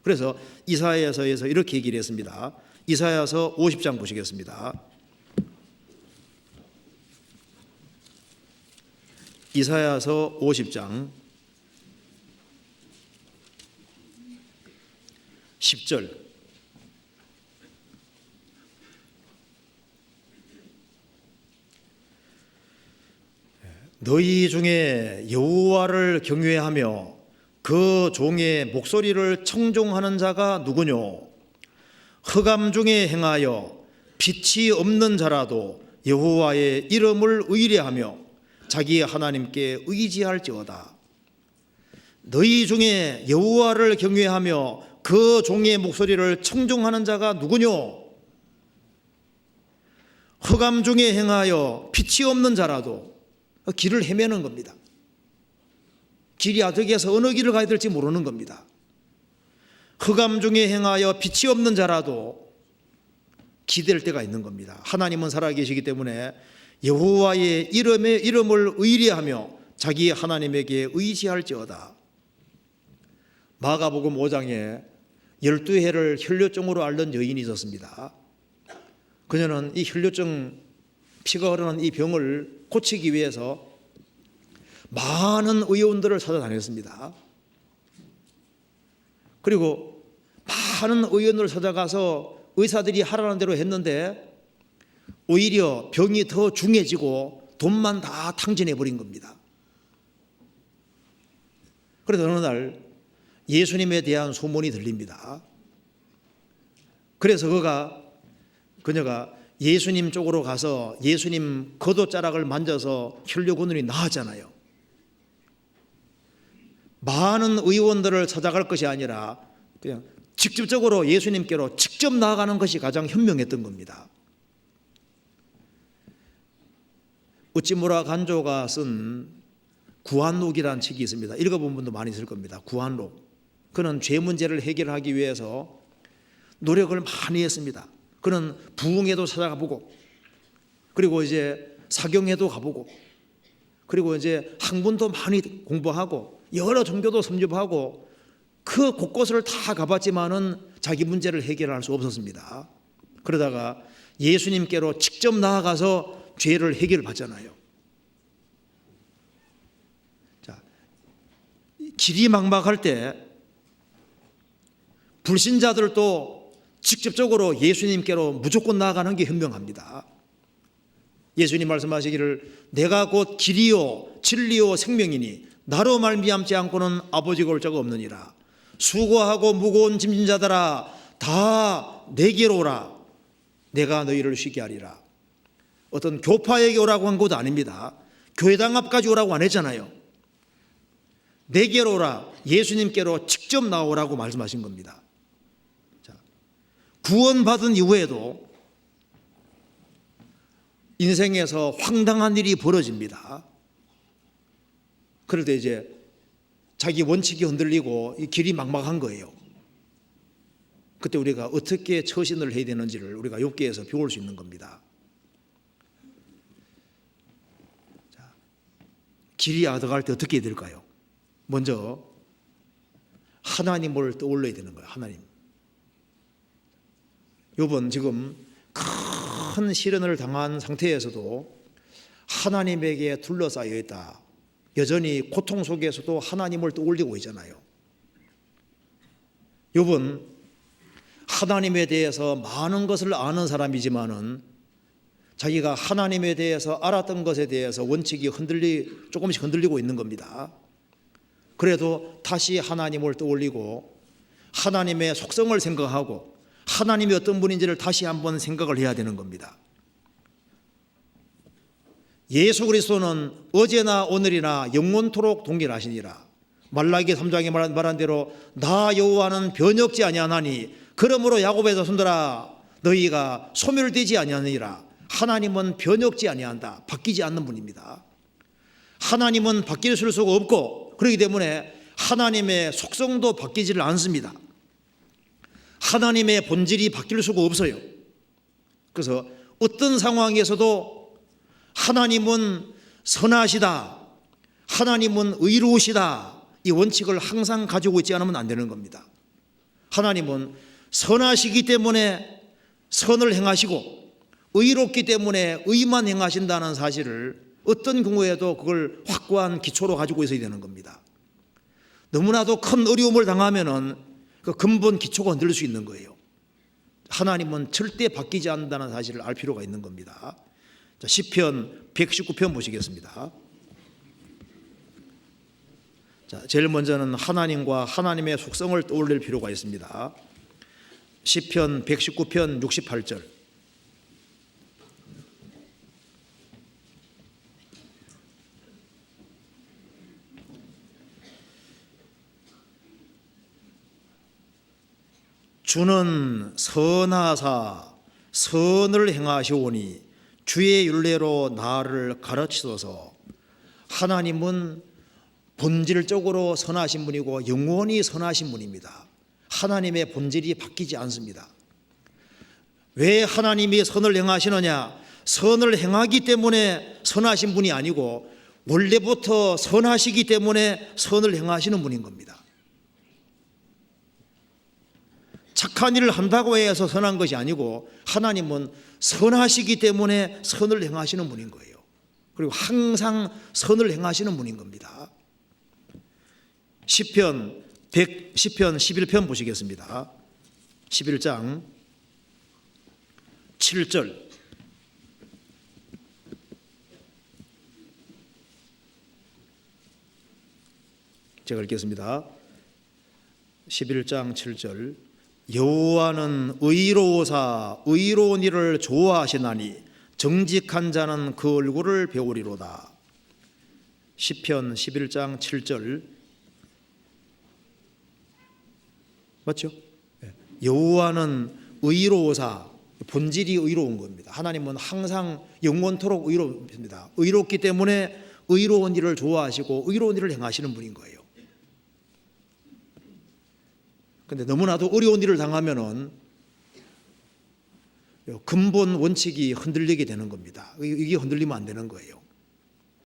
그래서 이사야서에서 이렇게 얘기를 했습니다. 이사야서 50장 보시겠습니다. 이사야서 50장 10절. 너희 중에 여호와를 경외하며 그 종의 목소리를 청종하는 자가 누구뇨? 흑암 중에 행하여 빛이 없는 자라도 여호와의 이름을 의뢰하며 자기 하나님께 의지할지어다. 너희 중에 여호와를 경외하며 그 종의 목소리를 청종하는 자가 누구뇨? 흑암 중에 행하여 빛이 없는 자라도, 길을 헤매는 겁니다. 길이 어디에서 어느 길을 가야 될지 모르는 겁니다. 흑암 중에 행하여 빛이 없는 자라도 기댈 때가 있는 겁니다. 하나님은 살아계시기 때문에 여호와의 이름을 의뢰하며 자기 하나님에게 의지할지어다. 마가복음 5장에 12해를 혈뇨증으로 앓는 여인이 있었습니다. 그녀는 이 혈뇨증, 피가 흐르는 이 병을 고치기 위해서 많은 의원들을 찾아다녔습니다. 그리고 많은 의원을 찾아가서 의사들이 하라는 대로 했는데 오히려 병이 더 중해지고 돈만 다 탕진해 버린 겁니다. 그래서 어느 날 예수님에 대한 소문이 들립니다. 그래서 그녀가 예수님 쪽으로 가서 예수님 겉옷자락을 만져서 혈뇨근원이 나았잖아요. 많은 의원들을 찾아갈 것이 아니라 그냥 직접적으로 예수님께로 직접 나아가는 것이 가장 현명했던 겁니다. 우찌무라 간조가 쓴 구한록이라는 책이 있습니다. 읽어본 분도 많이 있을 겁니다. 구한록. 그는 죄 문제를 해결하기 위해서 노력을 많이 했습니다. 그는 부흥회도 찾아가 보고, 그리고 이제 사경회도 가보고, 그리고 이제 학문도 많이 공부하고 여러 종교도 섭렵하고 그 곳곳을 다 가봤지만은 자기 문제를 해결할 수 없었습니다. 그러다가 예수님께로 직접 나아가서 죄를 해결받잖아요. 자, 길이 막막할 때 불신자들도 직접적으로 예수님께로 무조건 나아가는 게 현명합니다. 예수님 말씀하시기를 내가 곧 길이요 진리요 생명이니 나로 말미암지 않고는 아버지가 올 자가 없느니라. 수고하고 무거운 짐진 자들아 다 내게로 오라. 내가 너희를 쉬게 하리라. 어떤 교파에게 오라고 한 것도 아닙니다. 교회당 앞까지 오라고 안 했잖아요. 내게로 오라. 예수님께로 직접 나오라고 말씀하신 겁니다. 자, 구원받은 이후에도 인생에서 황당한 일이 벌어집니다. 그럴 때 이제 자기 원칙이 흔들리고 이 길이 막막한 거예요. 그때 우리가 어떻게 처신을 해야 되는지를 우리가 욥기에서 배울 수 있는 겁니다. 자, 길이 아득할 때 어떻게 해야 될까요? 먼저 하나님을 떠올려야 되는 거예요. 하나님. 욥은 지금 큰 시련을 당한 상태에서도 하나님에게 둘러싸여 있다. 여전히 고통 속에서도 하나님을 떠올리고 있잖아요. 욥은 하나님에 대해서 많은 것을 아는 사람이지만은 자기가 하나님에 대해서 알았던 것에 대해서 원칙이 조금씩 흔들리고 있는 겁니다. 그래도 다시 하나님을 떠올리고 하나님의 속성을 생각하고 하나님이 어떤 분인지를 다시 한번 생각을 해야 되는 겁니다. 예수 그리스도는 어제나 오늘이나 영원토록 동일하시니라. 말라기 3장에 말한 대로 나 여호와는 변혁지 아니하나니 그러므로 야곱의 자손들아 너희가 소멸되지 아니하느니라. 하나님은 변혁지 아니한다. 바뀌지 않는 분입니다. 하나님은 바뀔 수가 없고 그렇기 때문에 하나님의 속성도 바뀌지를 않습니다. 하나님의 본질이 바뀔 수가 없어요. 그래서 어떤 상황에서도 하나님은 선하시다, 하나님은 의로우시다, 이 원칙을 항상 가지고 있지 않으면 안 되는 겁니다. 하나님은 선하시기 때문에 선을 행하시고 의롭기 때문에 의만 행하신다는 사실을 어떤 경우에도 그걸 확고한 기초로 가지고 있어야 되는 겁니다. 너무나도 큰 어려움을 당하면은 그 근본 기초가 흔들릴 수 있는 거예요. 하나님은 절대 바뀌지 않는다는 사실을 알 필요가 있는 겁니다. 자, 시편 119편 보시겠습니다. 자, 제일 먼저는 하나님과 하나님의 속성을 떠올릴 필요가 있습니다. 시편 119편 68절. 주는 선하사 선을 행하시오니 주의 율례로 나를 가르치소서. 하나님은 본질적으로 선하신 분이고 영원히 선하신 분입니다. 하나님의 본질이 바뀌지 않습니다. 왜 하나님이 선을 행하시느냐? 선을 행하기 때문에 선하신 분이 아니고 원래부터 선하시기 때문에 선을 행하시는 분인 겁니다. 착한 일을 한다고 해서 선한 것이 아니고 하나님은 선하시기 때문에 선을 행하시는 분인 거예요. 그리고 항상 선을 행하시는 분인 겁니다. 시편 11편 보시겠습니다. 11장 7절. 제가 읽겠습니다. 11장 7절. 여호와는 의로우사 의로운 일을 좋아하시나니 정직한 자는 그 얼굴을 배우리로다. 시편 11장 7절 맞죠? 여호와는 의로우사, 본질이 의로운 겁니다. 하나님은 항상 영원토록 의롭습니다. 의롭기 때문에 의로운 일을 좋아하시고 의로운 일을 행하시는 분인 거예요. 근데 너무나도 어려운 일을 당하면은 근본 원칙이 흔들리게 되는 겁니다. 이게 흔들리면 안 되는 거예요.